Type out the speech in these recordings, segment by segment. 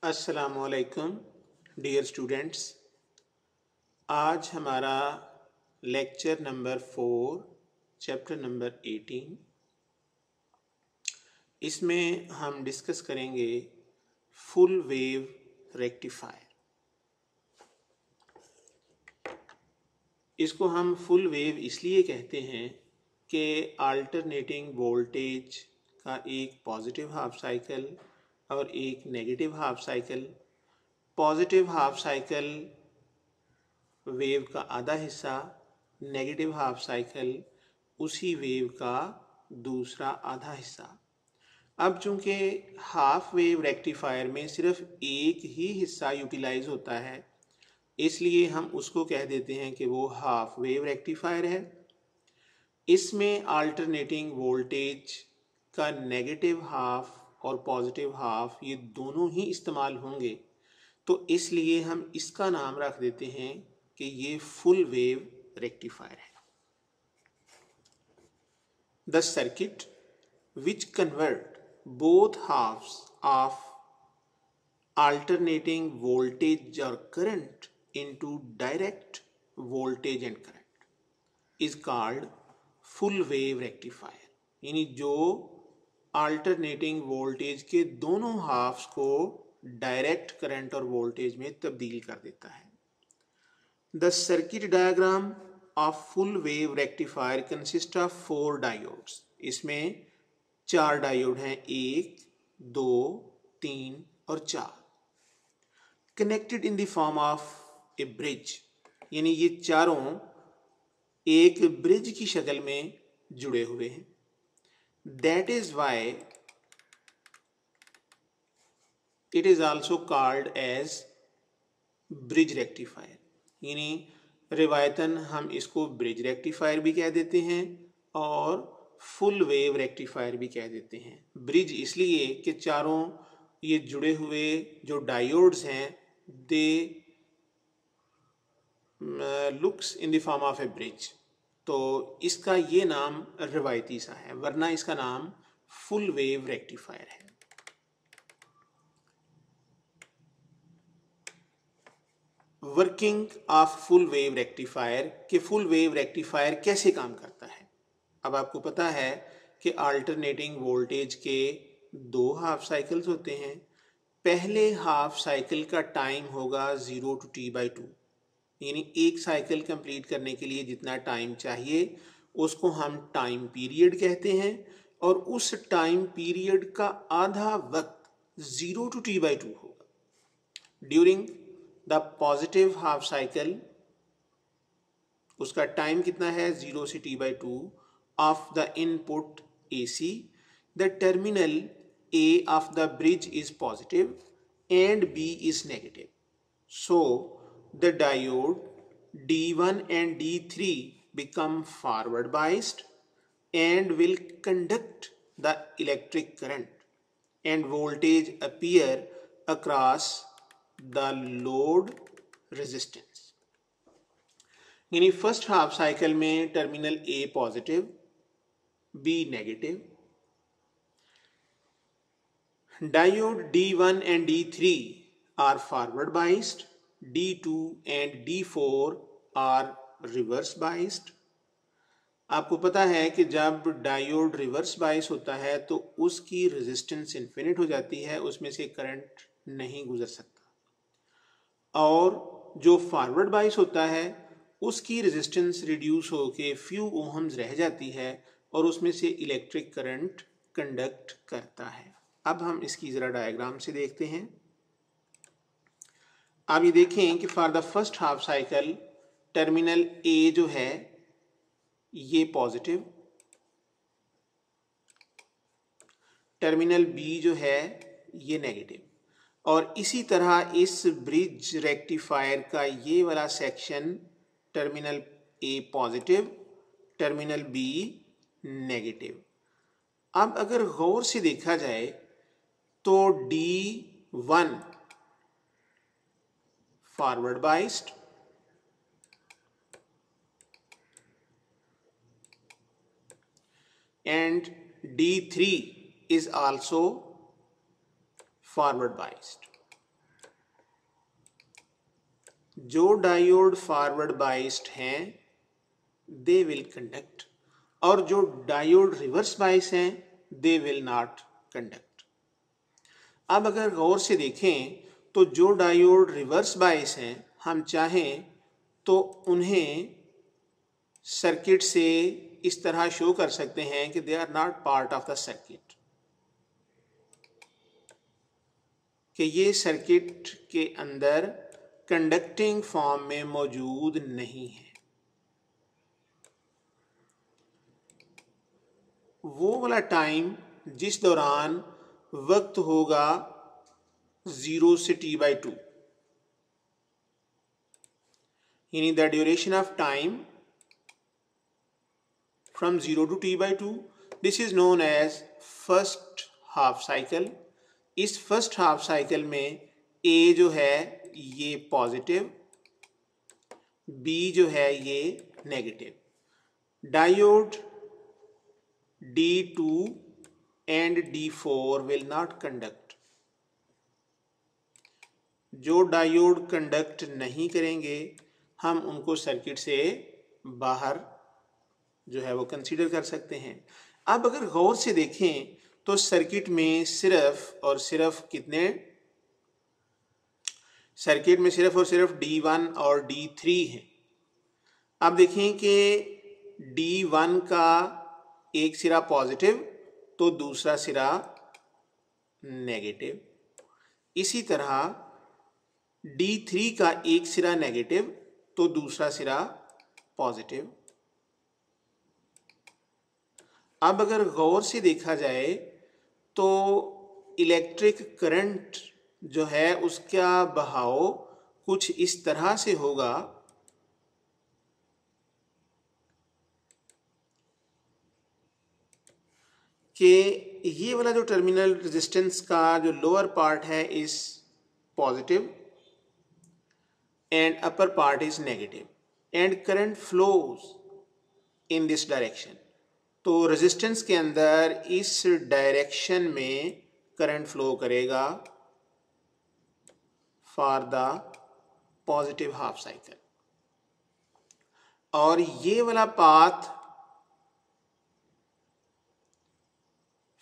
अस्सलामुअलैकुम dear students. आज हमारा लेक्चर नंबर 4 चैप्टर नंबर 18। इसमें हम डिस्कस करेंगे फुल वेव रेक्टिफायर। इसको हम फुल वेव इसलिए कहते हैं कि अल्टरनेटिंग वोल्टेज का एक पॉजिटिव हाफ साइकिल और एक negative half cycle, positive half cycle wave का आधा हिस्सा, नेगेटिव हाफ साइकिल उसी वेव का दूसरा आधा हिस्सा। अब चूंकि हाफ वेव रेक्टिफायर में सिर्फ एक ही हिस्सा यूटिलाइज होता है, इसलिए हम उसको कह देते हैं कि वो हाफ वेव रेक्टिफायर है। इसमें अल्टरनेटिंग वोल्टेज का नेगेटिव हाफ और पॉजिटिव हाफ ये दोनों ही इस्तेमाल होंगे, तो इसलिए हम इसका नाम रख देते हैं कि ये फुल वेव रेक्टिफायर है। The circuit which convert both halves of alternating voltage or current into direct voltage and current is called full wave rectifier। यानी जो अल्टरनेटिंग वोल्टेज के दोनों हाफ्स को डायरेक्ट करंट और वोल्टेज में तब्दील कर देता है। The circuit diagram of full wave rectifier consist of 4 diodes. इसमें 4 डायोड हैं, 1, 2, 3 और 4, connected in the form of a bridge. यानी ये चारों एक ब्रिज की शक्ल में जुड़े हुए हैं। That is why it is also called as bridge rectifier. यानी रिवायतन हम इसको ब्रिज रेक्टिफायर भी कह देते हैं और फुल वेव रेक्टिफायर भी कह देते हैं। ब्रिज इसलिए कि चारों ये जुड़े हुए जो डायोड्स हैं they looks in the form of a bridge, तो इसका ये नाम रिवायती सा है, वरना इसका नाम फुल वेव रेक्टिफायर है। Working of full wave rectifier कि फुल वेव रेक्टिफायर कैसे काम करता है। अब आपको पता है कि अल्टरनेटिंग वोल्टेज के 2 हाफ साइकिल्स होते हैं। पहले हाफ साइकिल का टाइम होगा 0 to t/2, यानी एक साइकिल कंप्लीट करने के लिए जितना टाइम चाहिए उसको हम टाइम पीरियड कहते हैं, और उस टाइम पीरियड का आधा वक्त 0 to t/2 होगा। During the positive half cycle उसका टाइम कितना है 0 से t/2 of the input AC। The terminal A of the bridge is positive and B is negative. So the diode D1 and D3 become forward biased and will conduct the electric current and voltage appear across the load resistance। यानी first half cycle में terminal A positive, B negative. Diode D1 and D3 are forward biased, D2 and D4 are reverse biased। आपको पता है कि जब diode reverse bias होता है तो उसकी रेजिस्टेंस इन्फिनिट हो जाती है, उसमें से करंट नहीं गुजर सकता, और जो फॉरवर्ड बाइस होता है उसकी रेजिस्टेंस रिड्यूस होके फ्यू ओहम्स रह जाती है और उसमें से इलेक्ट्रिक करंट कंडक्ट करता है। अब हम इसकी जरा डायग्राम से देखते हैं। आप ये देखें कि for the first half cycle terminal A जो है ये पॉजिटिव, टर्मिनल B जो है ये नेगेटिव, और इसी तरह इस ब्रिज रेक्टिफायर का ये वाला section terminal A positive, terminal B negative. अब अगर गौर से देखा जाए तो D1 forward biased, and D3 is also forward biased। जो डायोड फॉरवर्ड बाइस्ड हैं दे विल कंडक्ट, और जो डायोड रिवर्स बाइस हैं दे विल नॉट कंडक्ट। अब अगर गौर से देखें तो जो डायोड रिवर्स बाइस हैं हम चाहें तो उन्हें सर्किट से इस तरह शो कर सकते हैं कि they are not part of the circuit, कि ये सर्किट के अंदर कंडक्टिंग फॉर्म में मौजूद नहीं है। वो वाला टाइम जिस दौरान वक्त होगा 0 से t/2, यानी the duration of time from 0 to t/2, this is known as first half cycle। इस फर्स्ट हाफ साइकिल में A जो है ये पॉजिटिव, B जो है ये negative. Diode D2 and D4 will not conduct। जो डायोड कंडक्ट नहीं करेंगे हम उनको सर्किट से बाहर जो है वो कंसीडर कर सकते हैं। अब अगर गौर से देखें तो सर्किट में सिर्फ और सिर्फ D1 और D3 है। अब देखें कि D1 का एक सिरा पॉजिटिव तो दूसरा सिरा नेगेटिव, इसी तरह D3 का एक सिरा नेगेटिव तो दूसरा सिरा पॉजिटिव। अब अगर गौर से देखा जाए तो इलेक्ट्रिक करंट जो है उसका बहाव कुछ इस तरह से होगा कि ये वाला जो टर्मिनल रेजिस्टेंस का जो लोअर पार्ट है is positive and upper part is negative and current flows in this direction. तो रेजिस्टेंस के अंदर इस डायरेक्शन में करंट फ्लो करेगा for the positive half cycle, और ये वाला पाथ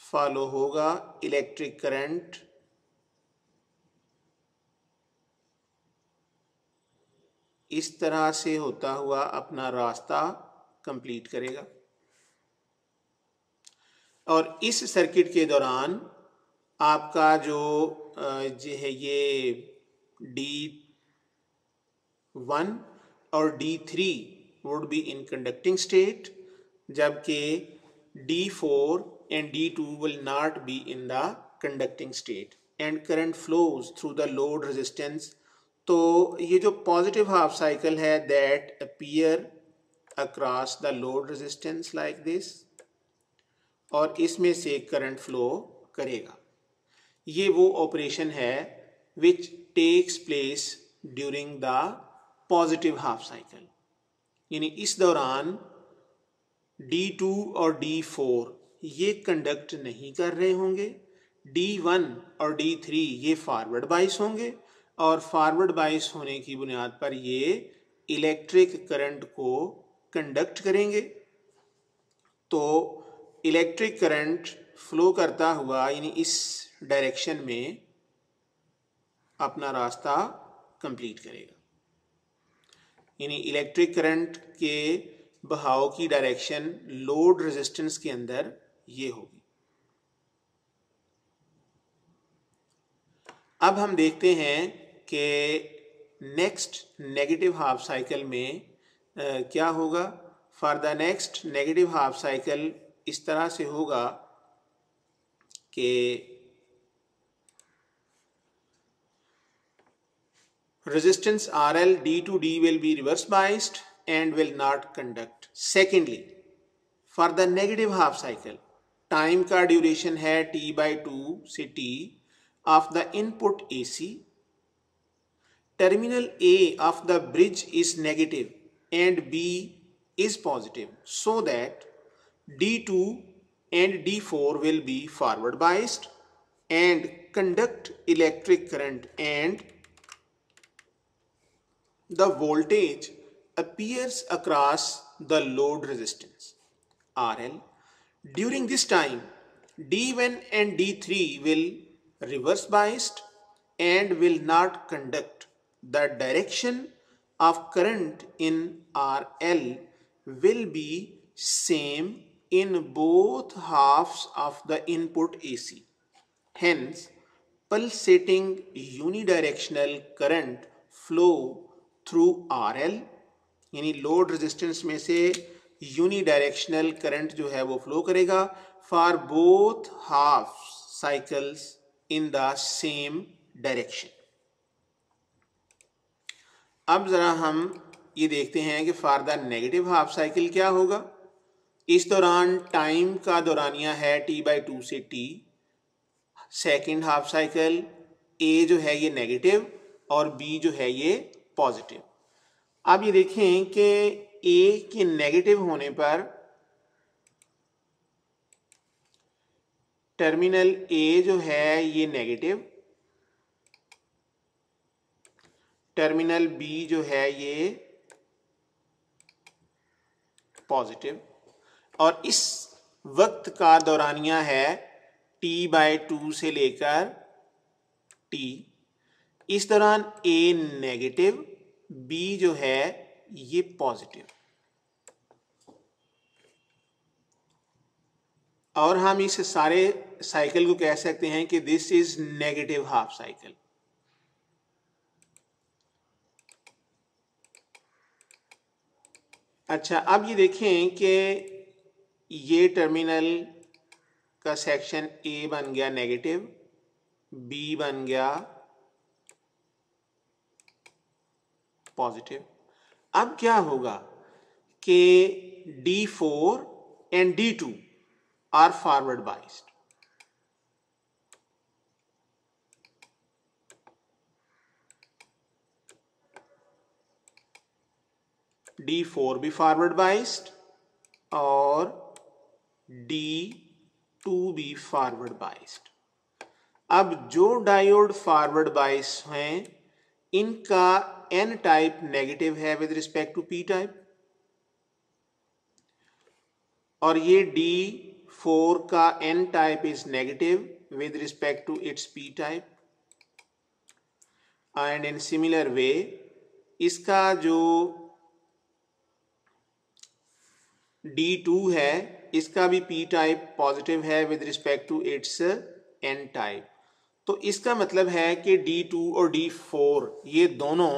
फॉलो होगा इलेक्ट्रिक करंट इस तरह से होता हुआ अपना रास्ता कंप्लीट करेगा। और इस सर्किट के दौरान आपका जो है ये D1 और D3 would be in conducting state, जबकि D4 and D2 will not be in the conducting state and current flows through the load resistance। तो ये जो पॉजिटिव हाफ साइकिल है that appear across the load resistance like this, और इसमें से current flow करेगा। ये वो ऑपरेशन है which takes place during the positive half cycle, यानी इस दौरान D2 और D4 ये कंडक्ट नहीं कर रहे होंगे, D1 और D3 ये फॉरवर्ड बाइस होंगे और फॉरवर्ड बाइस होने की बुनियाद पर ये इलेक्ट्रिक करंट को कंडक्ट करेंगे। तो इलेक्ट्रिक करंट फ्लो करता हुआ यानी इस डायरेक्शन में अपना रास्ता कंप्लीट करेगा, यानी इलेक्ट्रिक करंट के बहाव की डायरेक्शन लोड रेजिस्टेंस के अंदर ये होगी। अब हम देखते हैं कि नेक्स्ट नेगेटिव हाफ साइकिल में क्या होगा। For the next negative half cycle इस तरह से होगा कि resistance RL D2D will be reverse biased and will not conduct। Secondly, for the negative half cycle time का ड्यूरेशन है T/2 से T of the input AC। Terminal A of the bridge is negative and B is positive, so that D2 and D4 will be forward biased and conduct electric current and the voltage appears across the load resistance RL. During this time, D1 and D3 will reverse biased and will not conduct. The direction of current in RL will be same in both halves of the input AC. Hence, pulsating unidirectional current flow through RL, यानी load resistance में से unidirectional current जो है वो flow करेगा for both half cycles in the same direction. अब जरा हम ये देखते हैं कि for the negative half cycle क्या होगा। इस दौरान टाइम का दौरानिया है T/2 से T। सेकेंड हाफ साइकिल ए जो है ये नेगेटिव और बी जो है ये पॉजिटिव। अब ये देखें कि ए के नेगेटिव होने पर टर्मिनल ए जो है ये नेगेटिव, टर्मिनल बी जो है ये पॉजिटिव, और इस वक्त का दौरानिया है T/2 से लेकर T। इस दौरान ए नेगेटिव, बी जो है ये पॉजिटिव, और हम इस सारे साइकिल को कह सकते हैं कि this is negative half cycle. अच्छा, अब ये देखें कि ये टर्मिनल का सेक्शन ए बन गया नेगेटिव, बी बन गया पॉजिटिव। अब क्या होगा कि D4 and D2 are forward biased. D4 भी फॉरवर्ड बाइस्ड और D2 भी फॉरवर्ड बाइस्ड। अब जो डायोड फॉरवर्ड बाइस हैं इनका N टाइप नेगेटिव है with respect to P type, और ये D4 का N type is negative with respect to its P type. And in similar way इसका जो D2 है इसका भी P टाइप पॉजिटिव है with respect to its N type. तो इसका मतलब है कि D2 और D4 ये दोनों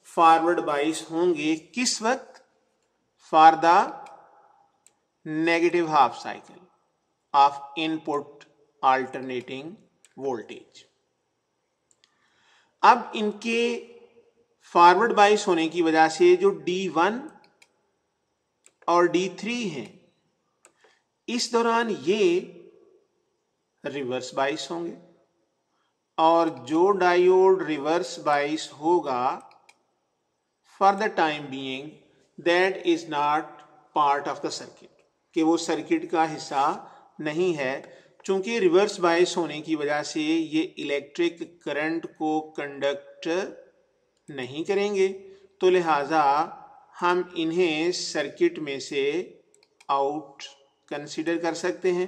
फॉरवर्ड बाइस होंगे किस वक्त? For the negative half cycle of input alternating voltage. अब इनके फॉरवर्ड बाइस होने की वजह से जो D1 और D3 हैं इस दौरान ये रिवर्स बाइस होंगे, और जो डायोड रिवर्स बाइस होगा for the time being that is not part of the circuit, कि वो सर्किट का हिस्सा नहीं है। चूंकि रिवर्स बाइस होने की वजह से ये इलेक्ट्रिक करंट को कंडक्ट नहीं करेंगे, तो लिहाजा हम इन्हें सर्किट में से आउट कंसीडर कर सकते हैं।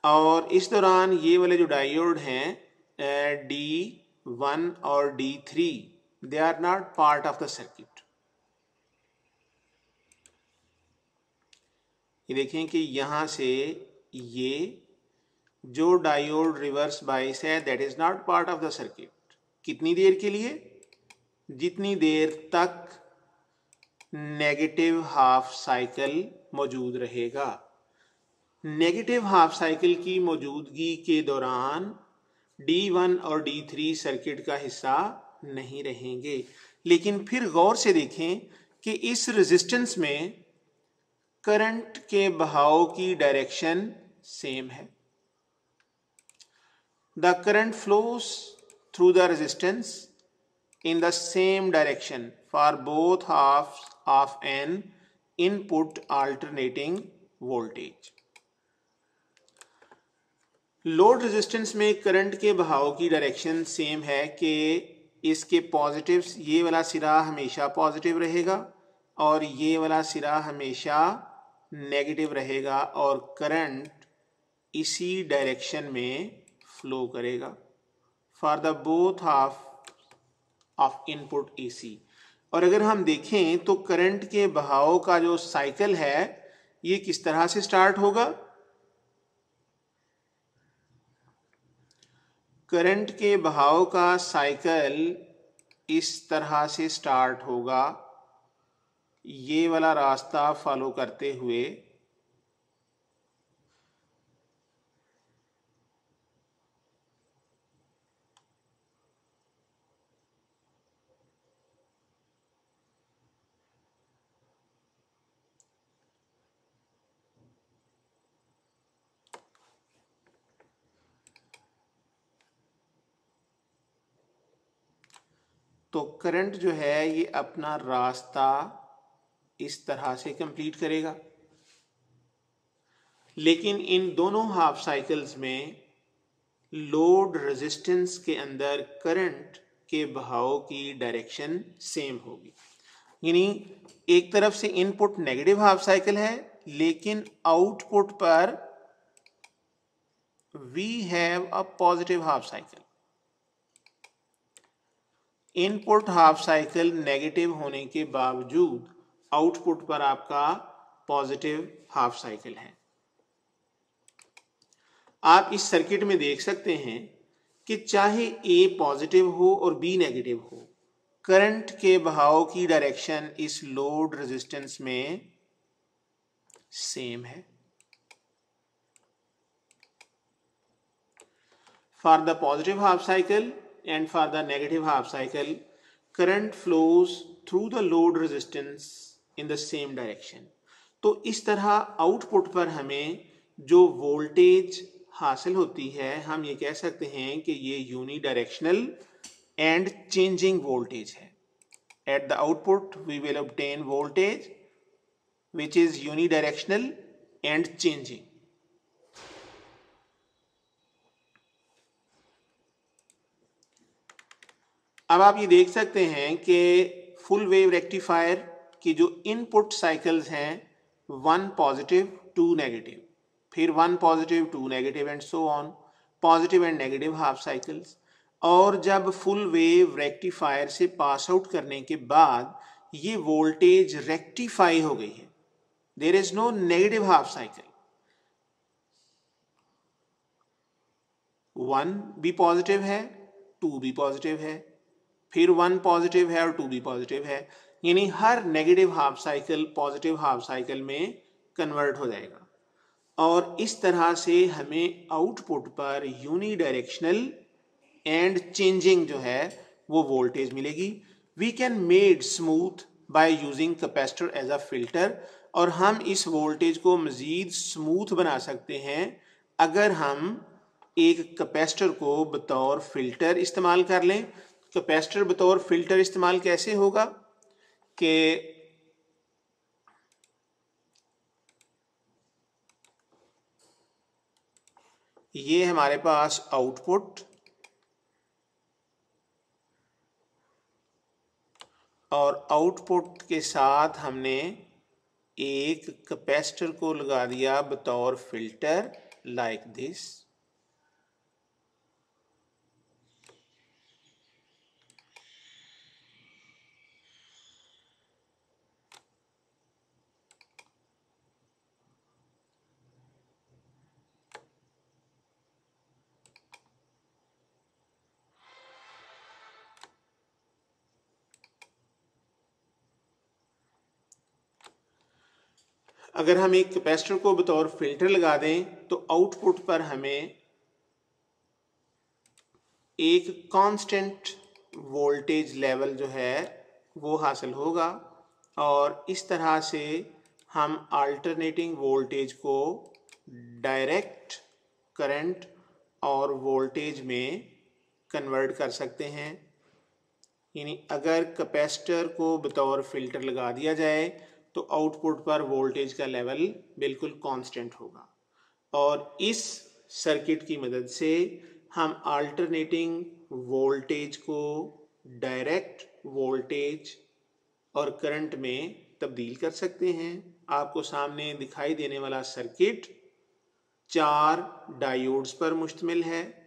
और इस दौरान ये वाले जो डायोड हैं D1 और D3 they are not part of the circuit. ये देखें कि यहां से ये जो डायोड रिवर्स बाइस है that is not part of the circuit. कितनी देर के लिए? जितनी देर तक नेगेटिव हाफ साइकिल मौजूद रहेगा। नेगेटिव हाफ साइकिल की मौजूदगी के दौरान D1 और D3 सर्किट का हिस्सा नहीं रहेंगे। लेकिन फिर गौर से देखें कि इस रेजिस्टेंस में करंट के बहाव की डायरेक्शन सेम है। The current flows through the resistance in the same direction for both halves of an input alternating voltage. Load resistance में करंट के बहाव की डायरेक्शन सेम है कि इसके पॉजिटिव्स, ये वाला सिरा हमेशा पॉजिटिव रहेगा और ये वाला सिरा हमेशा नेगेटिव रहेगा और करंट इसी डायरेक्शन में फ्लो करेगा for the both half of input AC. और अगर हम देखें तो करंट के बहाव का जो साइकिल है ये किस तरह से स्टार्ट होगा। करंट के बहाव का साइकिल इस तरह से स्टार्ट होगा, ये वाला रास्ता फॉलो करते हुए तो करंट जो है ये अपना रास्ता इस तरह से कंप्लीट करेगा। लेकिन इन दोनों हाफ साइकिल्स में लोड रेजिस्टेंस के अंदर करंट के बहाव की डायरेक्शन सेम होगी, यानी एक तरफ से इनपुट नेगेटिव हाफ साइकिल है लेकिन आउटपुट पर we have a positive half cycle. Input half cycle negative होने के बावजूद आउटपुट पर आपका पॉजिटिव हाफ साइकिल है। आप इस सर्किट में देख सकते हैं कि चाहे ए पॉजिटिव हो और बी नेगेटिव हो, करंट के बहाव की डायरेक्शन इस लोड रेजिस्टेंस में सेम है। For the positive half cycle and for the negative half cycle, current flows through the load resistance in the same direction। तो इस तरह आउटपुट पर हमें जो वोल्टेज हासिल होती है हम ये कह सकते हैं कि ये unidirectional and changing voltage है। At the output we will obtain voltage which is unidirectional and changing। अब आप ये देख सकते हैं कि फुल वेव रेक्टिफायर की जो इनपुट साइकिल्स हैं 1 पॉजिटिव 2 नेगेटिव, फिर 1 positive 2 negative and so on, positive and negative half cycles. और जब फुल वेव रेक्टिफायर से पास आउट करने के बाद ये वोल्टेज रेक्टिफाई हो गई है, there is no negative half cycle, 1 भी पॉजिटिव है 2 भी पॉजिटिव है, फिर 1 पॉजिटिव है और 2 भी पॉजिटिव है, यानी हर negative half cycle positive half cycle में कन्वर्ट हो जाएगा। और इस तरह से हमें आउटपुट पर यूनी डायरेक्शनल एंड चेंजिंग जो है वो वोल्टेज मिलेगी। We can made smooth by using capacitor as a filter, और हम इस वोल्टेज को मजीद स्मूथ बना सकते हैं अगर हम एक कैपेसिटर को बतौर फिल्टर इस्तेमाल कर लें। कैपेसिटर बतौर फिल्टर इस्तेमाल कैसे होगा कि ये हमारे पास आउटपुट और आउटपुट के साथ हमने एक कैपेसिटर को लगा दिया बतौर फिल्टर लाइक दिस। अगर हम एक कैपेसिटर को बतौर फिल्टर लगा दें तो आउटपुट पर हमें एक कांस्टेंट वोल्टेज लेवल जो है वो हासिल होगा, और इस तरह से हम अल्टरनेटिंग वोल्टेज को डायरेक्ट करंट और वोल्टेज में कन्वर्ट कर सकते हैं। यानी अगर कैपेसिटर को बतौर फिल्टर लगा दिया जाए तो आउटपुट पर वोल्टेज का लेवल बिल्कुल कांस्टेंट होगा, और इस सर्किट की मदद से हम अल्टरनेटिंग वोल्टेज को डायरेक्ट वोल्टेज और करंट में तब्दील कर सकते हैं। आपको सामने दिखाई देने वाला सर्किट 4 डायोड्स पर मुश्तमिल है।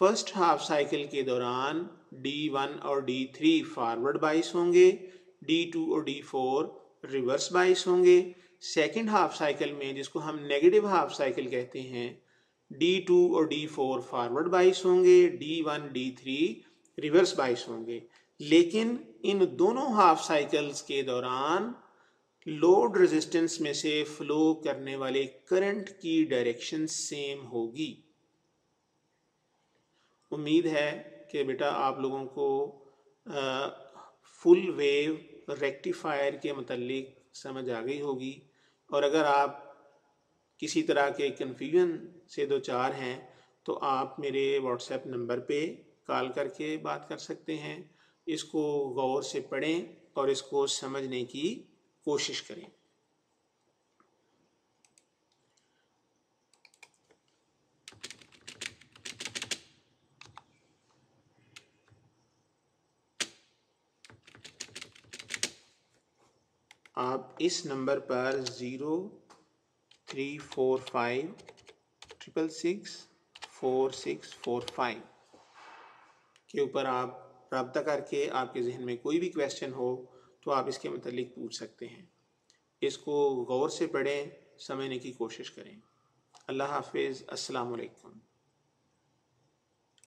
फर्स्ट हाफ साइकिल के दौरान D1 और D3 फॉरवर्ड बाइस होंगे, D2 और D4 रिवर्स बाइस होंगे। सेकेंड हाफ साइकिल में, जिसको हम नेगेटिव हाफ साइकिल कहते हैं, D2 और D4 फॉरवर्ड बाइस होंगे, D1 D3 रिवर्स बाइस होंगे। लेकिन इन दोनों हाफ साइकिल्स के दौरान लोड रेजिस्टेंस में से फ्लो करने वाले करंट की डायरेक्शन सेम होगी। उम्मीद है कि बेटा आप लोगों को फुल वेव रेक्टिफायर के मतलब समझ आ गई होगी। और अगर आप किसी तरह के कन्फ्यूजन से दो चार हैं तो आप मेरे व्हाट्सएप नंबर पे कॉल करके बात कर सकते हैं। इसको गौर से पढ़ें और इसको समझने की कोशिश करें। आप इस नंबर पर 0345664645 के ऊपर आप रब्ता करके आपके जहन में कोई भी क्वेश्चन हो तो आप इसके मतलब पूछ सकते हैं। इसको गौर से पढ़ें, समझने की कोशिश करें। अल्लाह हाफिज़। अस्सलाम वालेकुम।